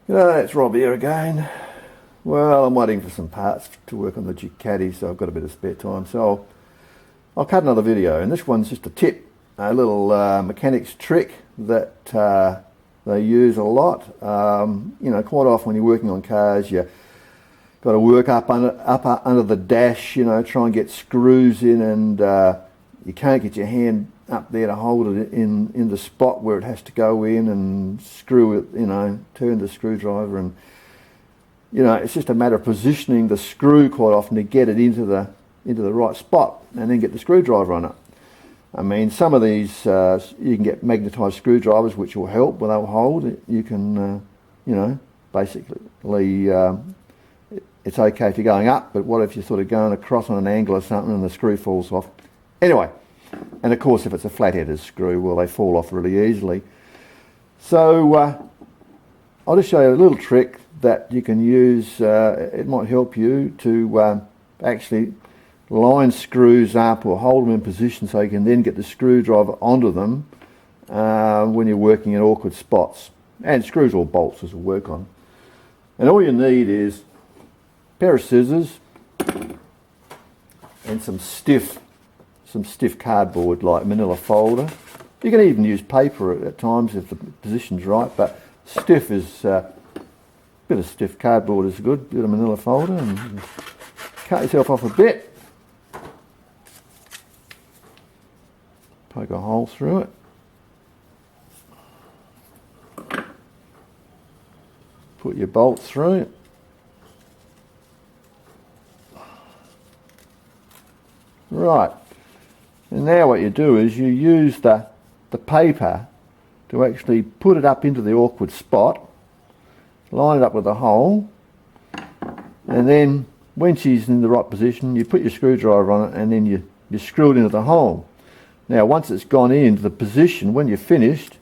G'day, it's Rob here again. Well, I'm waiting for some parts to work on the Ducati, so I've got a bit of spare time. So I'll cut another video, and this one's just a tip, a little mechanics trick that they use a lot. Quite often when you're working on cars, you got to work up under the dash, try and get screws in, and you can't get your hand up there to hold it in the spot where it has to go in and screw it, turn the screwdriver, and it's just a matter of positioning the screw quite often to get it into the right spot and then get the screwdriver on it. I mean, some of these you can get magnetized screwdrivers which will help, but they'll hold. You can basically it's okay if you're going up, but what if you're sort of going across on an angle or something and the screw falls off? Anyway, and of course if it's a flat-headed screw, well, they fall off really easily. So I'll just show you a little trick that you can use. It might help you to actually line screws up or hold them in position so you can then get the screwdriver onto them when you're working in awkward spots. And screws or bolts as will work on. And all you need is a pair of scissors and some stiff cardboard like manila folder. You can even use paper at times if the position's right, but stiff is a bit of stiff cardboard is good. Bit of manila folder, and cut yourself off a bit. Poke a hole through it. Put your bolt through it. Right. And now what you do is you use the paper to actually put it up into the awkward spot, line it up with a hole, and then when she's in the right position, you put your screwdriver on it and then you screw it into the hole. Now once it's gone into the position, when you're finished,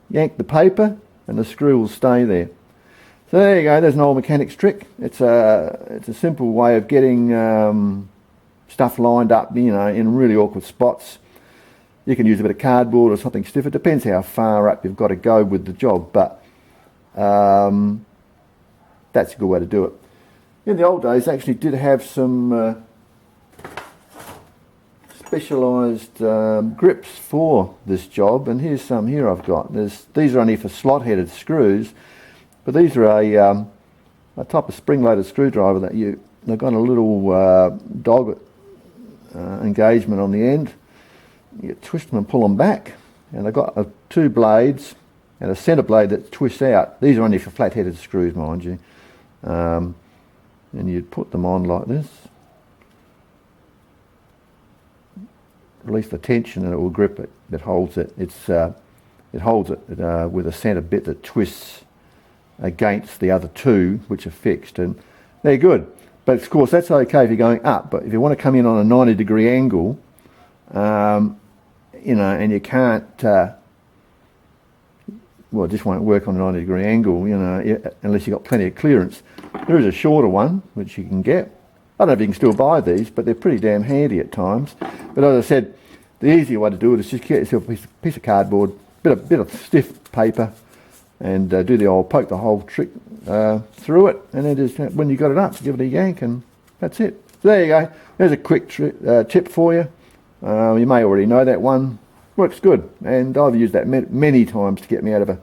yank the paper and the screw will stay there. So there you go, there's an old mechanics trick. It's a simple way of getting stuff lined up, in really awkward spots. You can use a bit of cardboard or something stiff. It depends how far up you've got to go with the job, but that's a good way to do it. In the old days, they actually did have some specialised grips for this job, and here's some here I've got. These are only for slot-headed screws, but these are a type of spring-loaded screwdriver that they've got a little dog engagement on the end. You twist them and pull them back, and they've got two blades and a centre blade that twists out. These are only for flat-headed screws, mind you. And you'd put them on like this, release the tension, and it will grip it. It holds it. It holds it with a centre bit that twists against the other two, which are fixed, and they're good. But of course that's okay if you're going up, but if you want to come in on a 90-degree angle, and you can't, it just won't work on a 90-degree angle, unless you've got plenty of clearance. There is a shorter one which you can get. I don't know if you can still buy these, but they're pretty damn handy at times. But as I said, the easier way to do it is just get yourself a piece of cardboard, bit of stiff paper, and do the old poke the hole trick through it, and then just when you got it up, give it a yank, and that's it. So there you go. There's a quick tip for you. You may already know that one. Works good, and I've used that many times to get me out of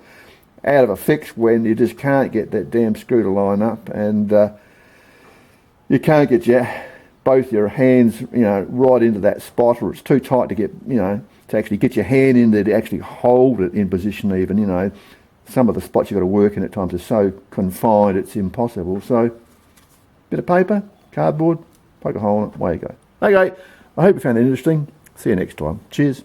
a fix when you just can't get that damn screw to line up, and you can't get both your hands right into that spot, or it's too tight to get to actually get your hand in there to actually hold it in position. Even some of the spots you've got to work in at times are so confined it's impossible. So bit of paper, cardboard, poke a hole in it, away you go. Okay, I hope you found it interesting. See you next time. Cheers.